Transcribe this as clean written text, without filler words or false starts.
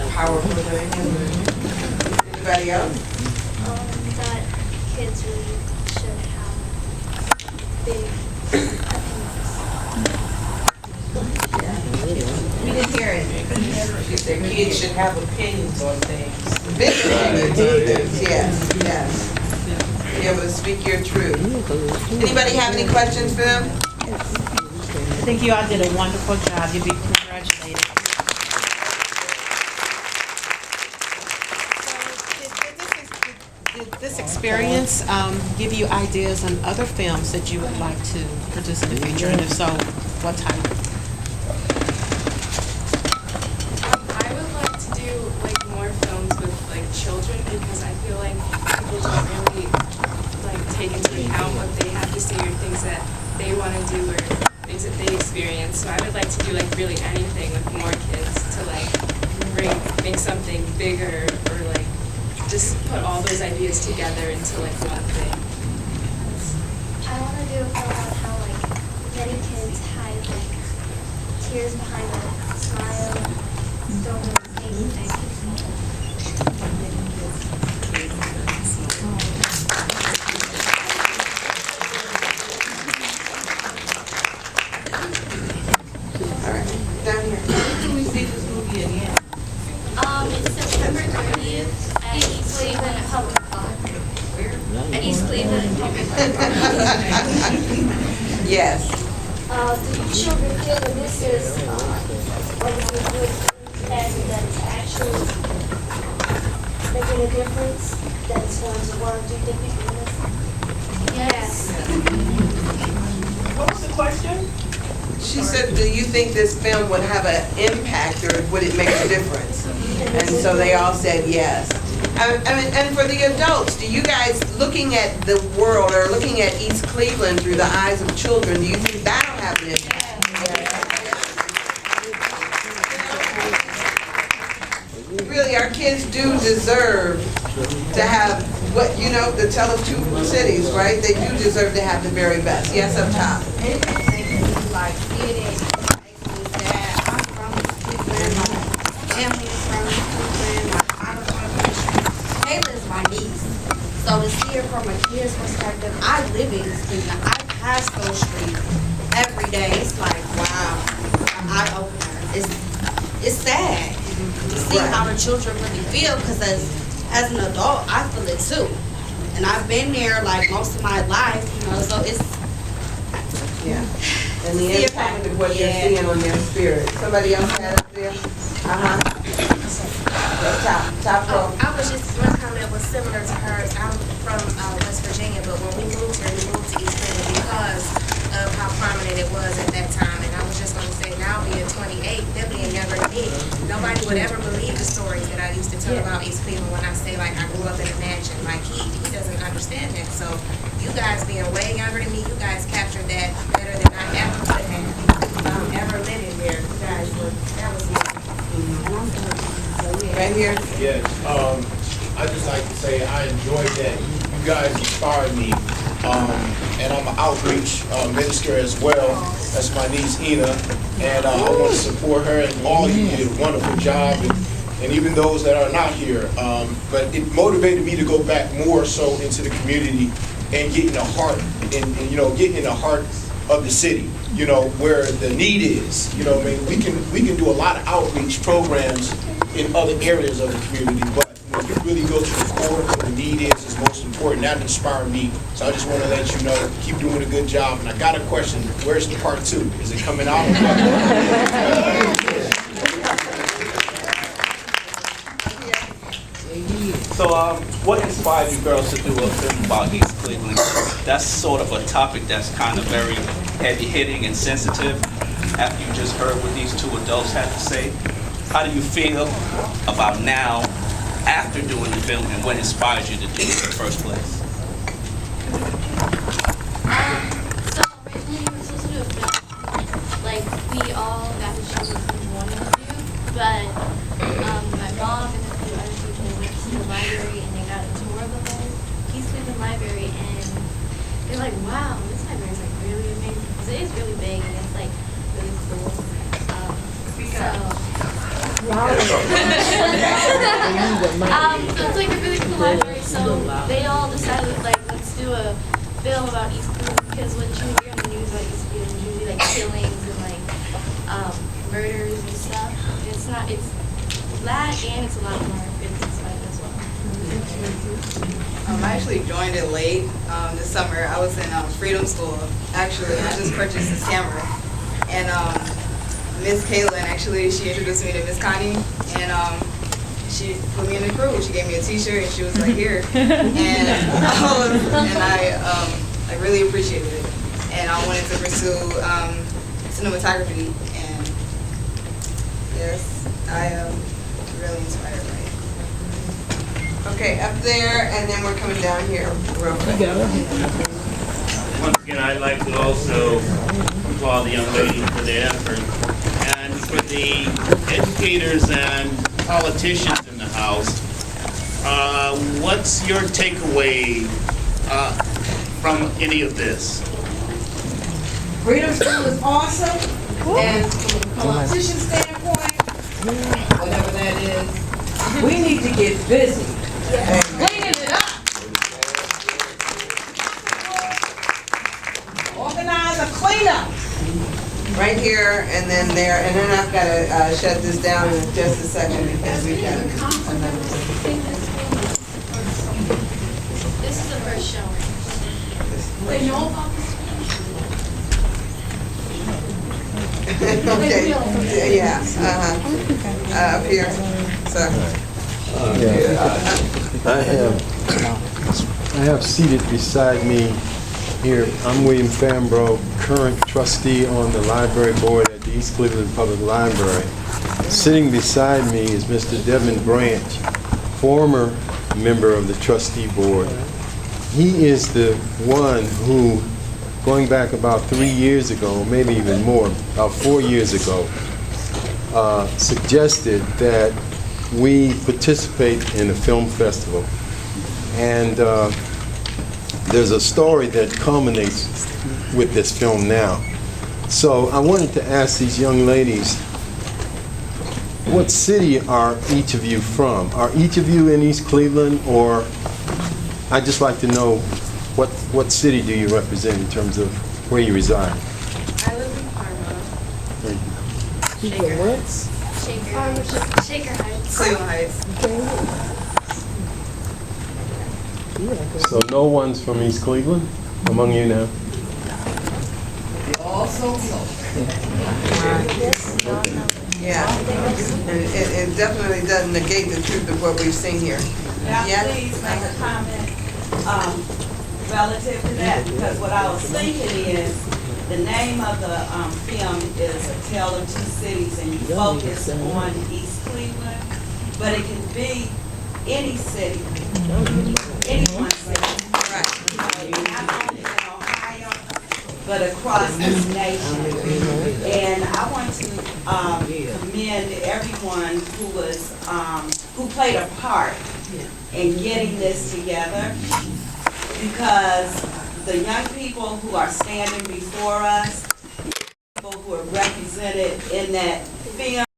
Powerful thing. Anybody else? That kids really should have big We didn't hear it. She said kids should have opinions on things. Big opinions on things, yes, yes. Be able to speak your truth. Anybody have any questions for them? I think you all did a wonderful job. You'd be congratulated. Did this experience give you ideas on other films that you would like to produce in the future? And if so, what type? I would like to do like more films with like children because I feel like people don't really like take into account what they have to say or things that they want to do or things that they experience. So I would like to do like really anything with more kids to like make something bigger or like just put all those ideas together into like one thing. I want to do a film on how like many kids hide like tears behind a smile, don't really say anything. All right, down here. Can we see this movie again? It's September 30th at East Cleveland Public Park. At East Cleveland Public Park. Yes. The children feel that this is obviously good and that it's actually making a difference, that it's going to work. Do you think we can do this? Yes. What was the question? She said, do you think this film would have an impact or would it make a difference? And so they all said yes. I mean, and for the adults, do you guys, looking at the world or looking at East Cleveland through the eyes of children, do you think that'll have an impact? Really, our kids do deserve to have what, you know, the tell of two cities, right? They do deserve to have the very best. Yes, up top. Like did it is that I'm from Cleveland, my family is from Cleveland, my father's from Cleveland. Kayla is my niece. So to see her from a kid's perspective, I live in Cleveland. I pass those streets every day. It's like, wow, an eye opener. It's sad to see how the children really feel because as an adult, I feel it too. And I've been there like most of my life, you know, so it's, Yeah. And the impact of what you're seeing on their spirit. Somebody else had up there? Top row. I was just, my comment was similar to hers. I'm from West Virginia, but when we moved here, we moved to East Cleveland because of how prominent it was at that time. And I was just going to say, now being 28, them being younger than me, nobody would ever believe the stories that I used to tell about East Cleveland when I say, like, I grew up in a mansion. Like, he doesn't understand that. So you guys being way younger than me, you guys captured that better than I ever could have. Ever living there, you guys were, that was me. Right here. Yes, I just like to say I enjoyed that. You guys inspired me. And I'm an outreach minister as well. That's my niece Ina. And I want to support her and all of you did a wonderful job. And even those that are not here. But it motivated me to go back more so into the community and get in the heart and you know, get in the heart of the city, you know, where the need is. You know, I mean, we can do a lot of outreach programs in other areas of the community, but when you really go to the core where the need is most important. That inspired me. So I just want to let you know, keep doing a good job. And I got a question. Where's the part 2? Is it coming out? So, what inspired you girls to do a film about East Cleveland? That's sort of a topic that's kind of very heavy-hitting and sensitive. After you just heard what these two adults had to say, how do you feel about now, after doing the film, and what inspired you to do it in the first place? So originally we were supposed to do a film, like we all got to choose what we wanted to do, but my mom and a few other people went to the library and they got a tour of the whole East Cleveland library, and they're like, wow, this library is like really amazing, because it is really big and it's like really cool. So it's like a really cool library, so they all decided, like, let's do a film about East Cleveland, because what you hear on the news about East Cleveland is usually like killings and like murders and stuff. It's not, it's that, and it's a lot more business side as well. I actually joined it late this summer. I was in Freedom School, actually, and I just purchased this camera. And Miss Caitlin, actually, she introduced me to Miss Connie, and she put me in the crew. She gave me a T-shirt, and she was like, "Here," and I really appreciated it. And I wanted to pursue cinematography, and yes, I am really inspired by it. Okay, up there, and then we're coming down here real quick. Once again, I'd like to also applaud the young lady for their effort. And for the educators and politicians in the House, what's your takeaway from any of this? Freedom School is awesome, and from a politician standpoint, whatever that is, we need to get busy. Cleaning it up. Organize a cleanup. Right here, and then there, and then I've got to shut this down in just a second because we've got another. This is the first showing. They know about this? Okay, yeah, up here, so. I have seated beside me here, I'm William Fambro, current trustee on the library board at the East Cleveland Public Library. Sitting beside me is Mr. Devin Branch, former member of the trustee board. He is the one who, going back about 3 years ago, maybe even more, about 4 years ago, suggested that we participate in a film festival. And there's a story that culminates with this film now. So I wanted to ask these young ladies, what city are each of you from? Are each of you in East Cleveland, or I'd just like to know what city do you represent in terms of where you reside? I live in Parma. Shaker Heights. Shaker Heights. Cleveland Heights. So no one's from East Cleveland among you now? Yeah, and it definitely doesn't negate the truth of what we've seen here. Now, please make a comment relative to that, because what I was thinking is, the name of the film is A Tale of Two Cities, and you focus on East Cleveland, but it can be any city, any one city. Right. Not only in Ohio, but across this nation. And I want to commend everyone who played a part in getting this together, because the young people who are standing before us, people who are represented in that film,